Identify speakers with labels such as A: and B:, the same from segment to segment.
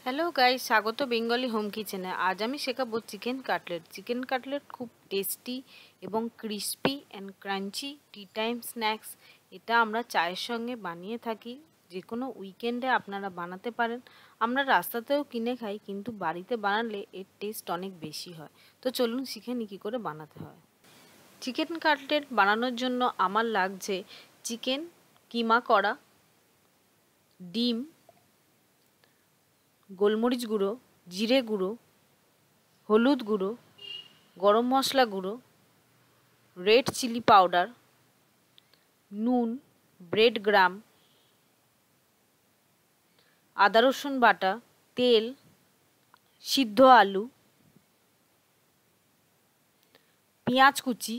A: Hello guys, স্বাগত Bengali home কিচেনে। আজ আমি শেখাবো চিকেন কাটলেট। চিকেন কাটলেট খুব টেস্টি এবং crispy and crunchy tea time snacks. এটা আমরা চায়ের সঙ্গে বানিয়ে থাকি। যে কোনো উইকেন্ডে আপনারা বানাতে পারেন। আমরা রাস্তাতেও কিনে খাই, কিন্তু বাড়িতে বানালে এর টেস্ট অনেক বেশি হয়। তো চলুন শিখে নিই কী করে বানাতে হয়। চিকেন কাটলেট বানানোর জন্য আমার লাগছে চিকেন কিমা করা, ডিম, গোলমরিচ গুঁড়ো, জিরে গুঁড়ো, হলুদ গুঁড়ো, গরম মশলা গুঁড়ো, রেড চিলি পাউডার, নুন, ব্রেড গ্রাম, আদা রসুন বাটা, তেল, সিদ্ধ আলু, পেঁয়াজ কুচি,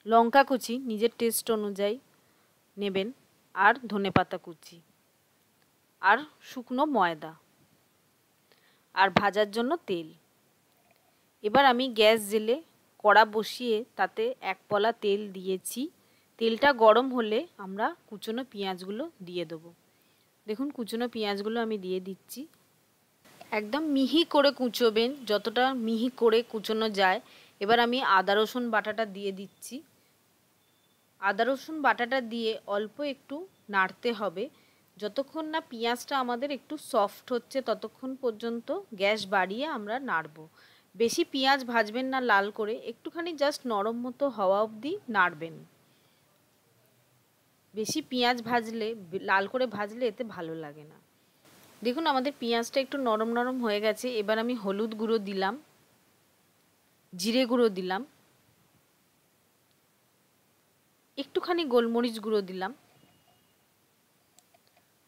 A: লঙ্কা কুচি নিজের টেস্ট অনুযায়ী নেবেন, আর ধনেপাতা কুচি, আর শুকনো ময়দা, আর ভাজার জন্য তেল। এবার আমি গ্যাস জেলে কড়া বসিয়ে তাতে এক পলা তেল দিয়েছি। তেলটা গরম হলে আমরা কুচনো পেঁয়াজগুলো দিয়ে দেবো। দেখুন, কুচনো পেঁয়াজগুলো আমি দিয়ে দিচ্ছি। একদম মিহি করে কুচোবেন, যতটা মিহি করে কুচোনো যায়। এবার আমি আদা রসুন বাটাটা দিয়ে দিচ্ছি। আদা রসুন বাটাটা দিয়ে অল্প একটু নাড়তে হবে। যতক্ষণ না পেঁয়াজটা আমাদের একটু সফট হচ্ছে ততক্ষণ পর্যন্ত গ্যাস বাড়িয়ে আমরা নাড়ব। বেশি পেঁয়াজ ভাজবেন না লাল করে, একটুখানি জাস্ট নরম মতো হওয়া অবধি নাড়বেন। বেশি পেঁয়াজ ভাজলে, লাল করে ভাজলে এতে ভালো লাগে না। দেখুন, আমাদের পেঁয়াজটা একটু নরম নরম হয়ে গেছে। এবার আমি হলুদ গুঁড়ো দিলাম, জিরে গুঁড়ো দিলাম, একটুখানি গোলমরিচ গুঁড়ো দিলাম,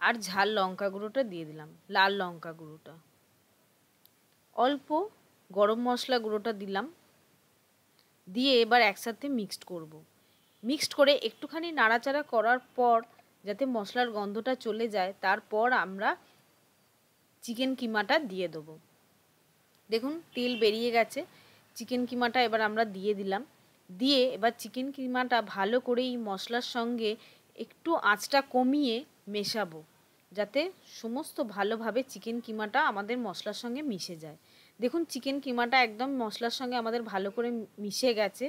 A: আর ঝাল লঙ্কা গুঁড়োটা দিয়ে দিলাম, লাল লঙ্কা গুঁড়োটা, অল্প গরম মশলা গুঁড়োটা দিলাম। দিয়ে এবার একসাথে মিক্সড করব। মিক্সড করে একটুখানি নাড়াচাড়া করার পর, যাতে মশলার গন্ধটা চলে যায়, তারপর আমরা চিকেন কিমাটা দিয়ে দেবো। দেখুন, তেল বেরিয়ে গেছে। চিকেন কিমাটা এবার আমরা দিয়ে দিলাম। দিয়ে এবার চিকেন কিমাটা ভালো করে এই মশলার সঙ্গে একটু আঁচটা কমিয়ে মেশাবো, যাতে সমস্ত ভালোভাবে চিকেন কিমাটা আমাদের মশলার সঙ্গে মিশে যায়। দেখুন, চিকেন কিমাটা একদম মশলার সঙ্গে আমাদের ভালো করে মিশে গেছে।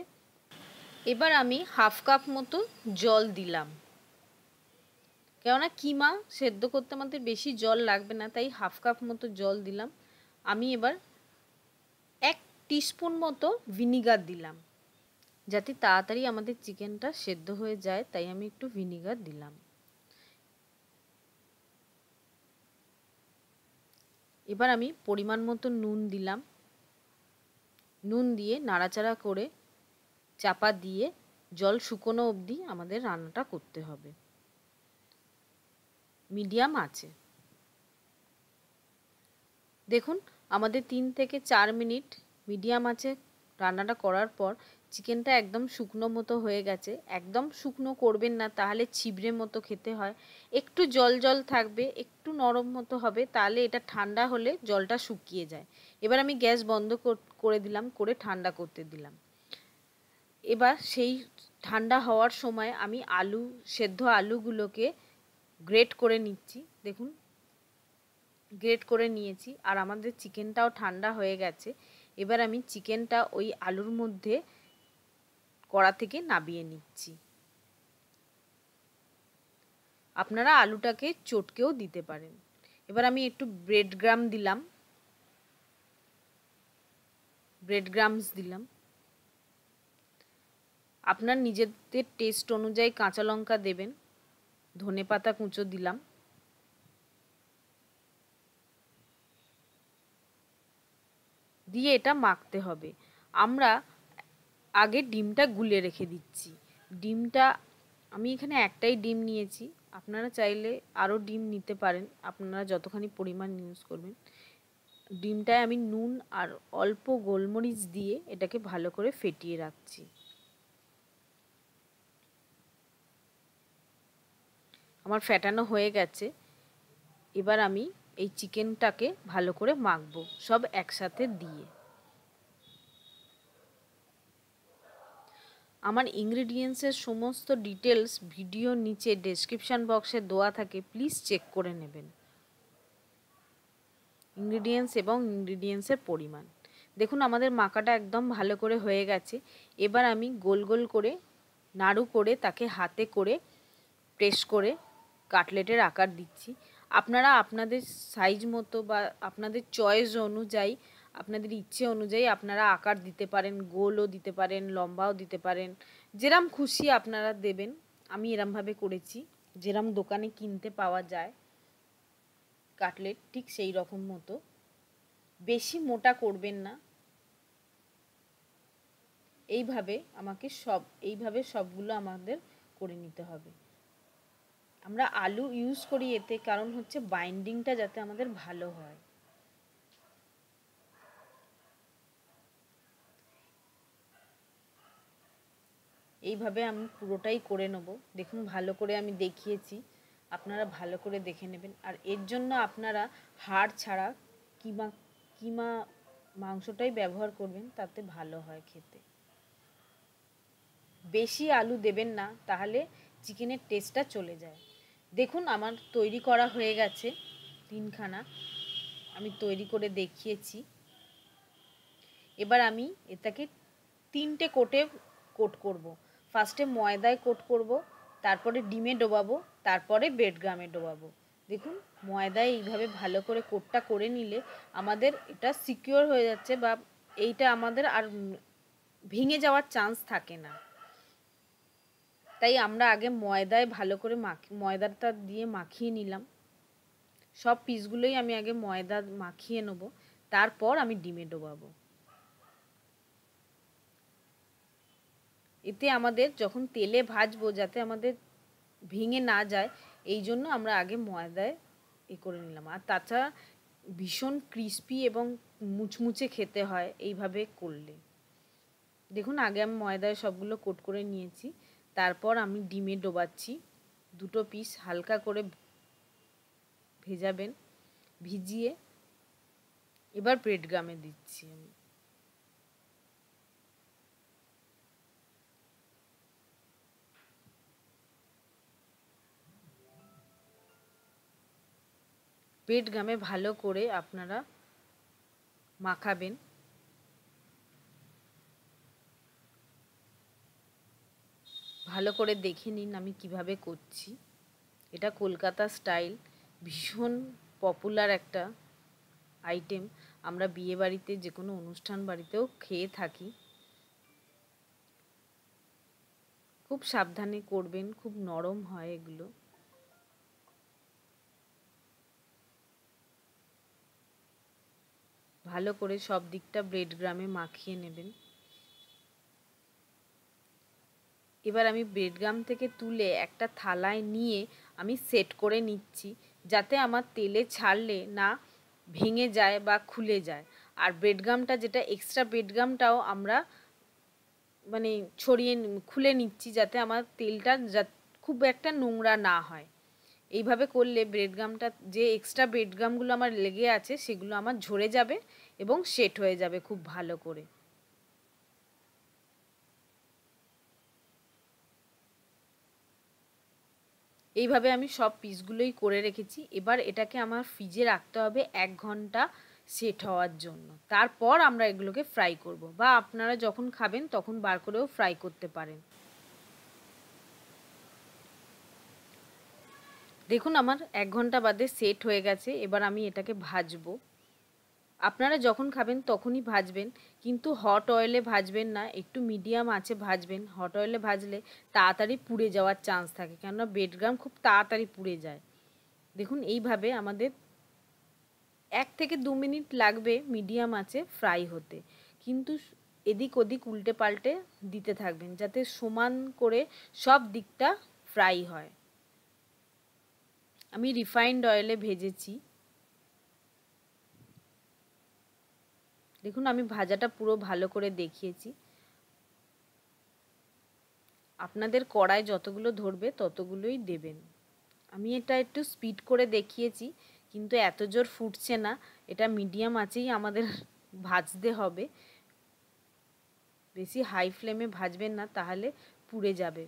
A: এবার আমি হাফ কাপ মতো জল দিলাম, কেননা কিমা সেদ্ধ করতে আমাদের বেশি জল লাগবে না, তাই হাফ কাপ মতো জল দিলাম। আমি এবার 1 টিস্পুন মতো ভিনিগার দিলাম, যাতে তাড়াতাড়ি আমাদের চিকেনটা সেদ্ধ হয়ে যায়, তাই আমি একটু ভিনিগার দিলাম। এবার আমি পরিমাণ মতো নুন দিলাম। নুন দিয়ে নাড়াচাড়া করে চাপা দিয়ে জল শুকনো অবধি আমাদের রান্নাটা করতে হবে মিডিয়াম আঁচে। দেখুন, আমাদের 3 থেকে 4 মিনিট মিডিয়াম আঁচে রান্নাটা করার পর চিকেনটা একদম শুকনো মতো হয়ে গেছে। একদম শুকনো করবেন না, তাহলে ছিবড়ে মতো খেতে হয়। একটু জল জল থাকবে, একটু নরম মতো হবে, তাহলে এটা ঠান্ডা হলে জলটা শুকিয়ে যায়। এবার আমি গ্যাস বন্ধ করে দিলাম, করে ঠান্ডা করতে দিলাম। এবার সেই ঠান্ডা হওয়ার সময় আমি সেদ্ধ আলুগুলোকে গ্রেট করে নিচ্ছি। দেখুন, গ্রেট করে নিয়েছি, আর আমাদের চিকেনটাও ঠান্ডা হয়ে গেছে। এবার আমি চিকেনটা ওই আলুর মধ্যে কড়া থেকে নামিয়ে নিচ্ছি। আপনারা আলুটাকে চটকেও দিতে পারেন। এবার আমি একটু ব্রেড গ্রামস দিলাম। আপনার নিজেদের টেস্ট অনুযায়ী কাঁচা লঙ্কা দেবেন। ধনেপাতা কুঁচো দিলাম। দিয়ে এটা মাখতে হবে। আমরা আগে ডিমটা গুলে রেখে দিচ্ছি। ডিমটা আমি এখানে একটাই ডিম নিয়েছি, আপনারা চাইলে আরও ডিম নিতে পারেন, আপনারা যতখানি পরিমাণ ইউজ করবেন। ডিমটায় আমি নুন আর অল্প গোলমরিচ দিয়ে এটাকে ভালো করে ফেটিয়ে রাখছি। আমার ফেটানো হয়ে গেছে। এবার আমি এই চিকেনটাকে ভালো করে মাখবো সব একসাথে দিয়ে। আমার ইনগ্রিডিয়েন্টসের সমস্ত ডিটেলস ভিডিও নিচে ডেসক্রিপশান বক্সে দেওয়া থাকে, প্লিজ চেক করে নেবেন। ইনগ্রিডিয়েন্টস এবং ইনগ্রিডিয়েন্টসের পরিমাণ। দেখুন আমাদের মাখাটা একদম ভালো করে হয়ে গেছে। এবার আমি গোল গোল করে নাড়ু করে তাকে হাতে করে প্রেস করে কাটলেটের আকার দিচ্ছি। আপনারা আপনাদের সাইজ মতো বা আপনাদের চয়েস অনুযায়ী, আপনাদের ইচ্ছে অনুযায়ী আপনারা আকার দিতে পারেন, গোলও দিতে পারেন, লম্বাও দিতে পারেন, যেরম খুশি আপনারা দেবেন। আমি এরমভাবে করেছি, যেরম দোকানে কিনতে পাওয়া যায় কাটলেট ঠিক সেই রকম মতো। বেশি মোটা করবেন না। এইভাবে সবগুলো আমাদের করে নিতে হবে। আমরা আলু ইউজ করি এতে, কারণ হচ্ছে বাইন্ডিংটা যাতে আমাদের ভালো হয়। এইভাবে আমি পুরোটাই করে নেব। দেখুন ভালো করে আমি দেখিয়েছি, আপনারা ভালো করে দেখে নেবেন। আর এর জন্য আপনারা হাড় ছাড়া কিমা কিমা মাংসটাই ব্যবহার করবেন, তাতে ভালো হয় খেতে। বেশি আলু দেবেন না, তাহলে চিকেনের টেস্টটা চলে যায়। দেখুন আমার তৈরি করা হয়ে গেছে 3খানা, আমি তৈরি করে দেখিয়েছি। এবার আমি এটাকে 3টে কোট করব। ফার্স্টে ময়দায় কোট করব, তারপরে ডিমে ডোবাবো, তারপরে ব্রেডক্রামে ডোবাবো। দেখুন ময়দায় এইভাবে ভালো করে কোটটা করে নিলে আমাদের এটা সিকিউর হয়ে যাচ্ছে, বা এইটা আমাদের আর ভেঙে যাওয়ার চান্স থাকে না। তাই আমরা আগে ময়দায় ভালো করে ময়দাটা দিয়ে মাখিয়ে নিলাম। সব পিসগুলোই আমি আগে ময়দা মাখিয়ে নেব, তারপর আমি ডিমে ডোবাবো। এতে আমাদের যখন তেলে ভাজবো যাতে আমাদের ভেঙে না যায়, এই জন্য আমরা আগে ময়দায় করে নিলাম। আর তাছাড়া ভীষণ ক্রিস্পি এবং মুচমুচে খেতে হয় এইভাবে করলে। দেখুন আগে আমি ময়দায় সবগুলো কোট করে নিয়েছি, তারপর আমি ডিমে ডোবাচ্ছি। 2টো পিস হালকা করে ভেজাবেন, ভিজিয়ে এবার ব্রেডক্রামে দিচ্ছি আমি। ব্রেডক্রামে ভালো করে আপনারা মাখাবেন। ভালো করে দেখে নিন আমি কিভাবে করছি। এটা কলকাতা স্টাইল, ভীষণ পপুলার একটা আইটেম। আমরা বিয়ে বাড়িতে, যে কোনো অনুষ্ঠান বাড়িতেও খেয়ে থাকি। খুব সাবধানে করবেন, খুব নরম হয় এগুলো। ভালো করে সব দিকটা ব্রেডক্রামে মাখিয়ে নেবেন। এবার আমি ব্রেডক্রাম থেকে তুলে একটা থালায় নিয়ে আমি সেট করে নিচ্ছি, যাতে আমার তেলে ছাড়লে না ভেঙে যায় বা খুলে যায়। আর ব্রেডক্রামটা যেটা এক্সট্রা ব্রেডক্রামটাও আমরা মানে ছড়িয়ে খুলে নিচ্ছি, যাতে আমার তেলটা খুব একটা নোংরা না হয়। এইভাবে করলে ব্রেডক্রামটা, যে এক্সট্রা ব্রেডক্রামগুলো আমার লেগে আছে সেগুলো আমার ঝরে যাবে এবং সেট হয়ে যাবে খুব ভালো করে। এইভাবে আমি সব পিসগুলোই করে রেখেছি। এবার এটাকে আমার ফ্রিজে রাখতে হবে 1 ঘন্টা সেট হওয়ার জন্য। তারপর আমরা এগুলোকে ফ্রাই করব, বা আপনারা যখন খাবেন তখন বার করেও ফ্রাই করতে পারেন। দেখুন আমার 1 ঘন্টা বাদে সেট হয়ে গেছে। এবার আমি এটাকে ভাজবো। আপনারা যখন খাবেন তখনই ভাজবেন, কিন্তু হট অয়েলে ভাজবেন না, একটু মিডিয়াম আঁচে ভাজবেন। হট অয়েলে ভাজলে তাড়াতাড়ি পুড়ে যাওয়ার চান্স থাকে, কেননা ব্রেডক্রাম খুব তাড়াতাড়ি পুড়ে যায়। দেখুন এইভাবে আমাদের 1 থেকে 2 মিনিট লাগবে মিডিয়াম আঁচে ফ্রাই হতে, কিন্তু এদিক ওদিক উল্টে পাল্টে দিতে থাকবেন, যাতে সমান করে সব দিকটা ফ্রাই হয়। আমি রিফাইন্ড অয়েলে ভেজেছি। দেখুন আমি ভাজাটা পুরো ভালো করে দেখিয়েছি। আপনাদের কড়াই যতগুলো ধরবে ততগুলোই দেবেন। আমি এটা একটু স্পিড করে দেখিয়েছি, কিন্তু এত জোর ফুটছে না। এটা মিডিয়াম আঁচেই আমাদের ভাজতে হবে। বেশি হাই ফ্লেমে ভাজবেন না, তাহলে পুড়ে যাবে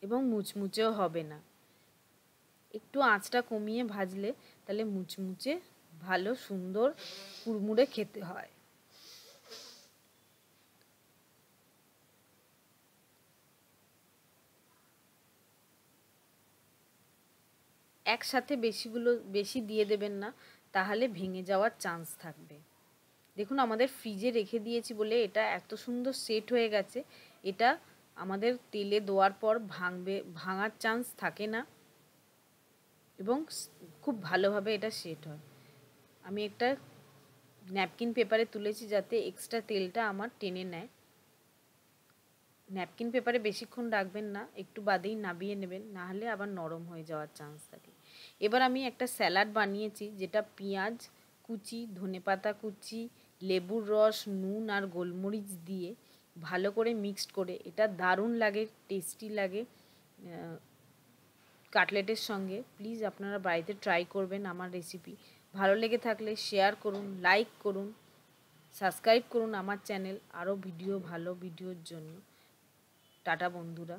A: এবং মুচমুচেও হবে না। একটু আঁচটা কমিয়ে ভাজলে তাহলে মুচমুচে ভালো সুন্দর কুড়মুড়ে খেতে হয়। একসাথে বেশি দিয়ে দেবেন না, তাহলে ভেঙে যাওয়ার চান্স থাকবে। দেখুন আমাদের ফ্রিজে রেখে দিয়েছি বলে এটা এত সুন্দর সেট হয়ে গেছে। এটা আমাদের তেলে দেওয়ার পর ভাঙার চান্স থাকে না এবং খুব ভালোভাবে এটা সেট হয়। আমি একটা ন্যাপকিন পেপারে তুলেছি যাতে এক্সট্রা তেলটা আমার টেনে নেয়। ন্যাপকিন পেপারে বেশিক্ষণ রাখবেন না, একটু বাদেই নামিয়ে নেবেন, নাহলে আবার নরম হয়ে যাওয়ার চান্স থাকে। এবার আমি একটা স্যালাড বানিয়েছি, যেটা পেঁয়াজ কুচি, ধনেপাতা কুচি, লেবুর রস, নুন আর গোলমরিচ দিয়ে ভালো করে মিক্সড করে, এটা দারুণ লাগে, টেস্টি লাগে কাটলেটের সঙ্গে। প্লিজ আপনারা বাড়িতে ট্রাই করবেন আমার রেসিপি। ভালো লেগে থাকলে শেয়ার করুন, লাইক করুন, সাবস্ক্রাইব করুন আমার চ্যানেল আরও ভালো ভিডিওর জন্য। টাটা বন্ধুরা।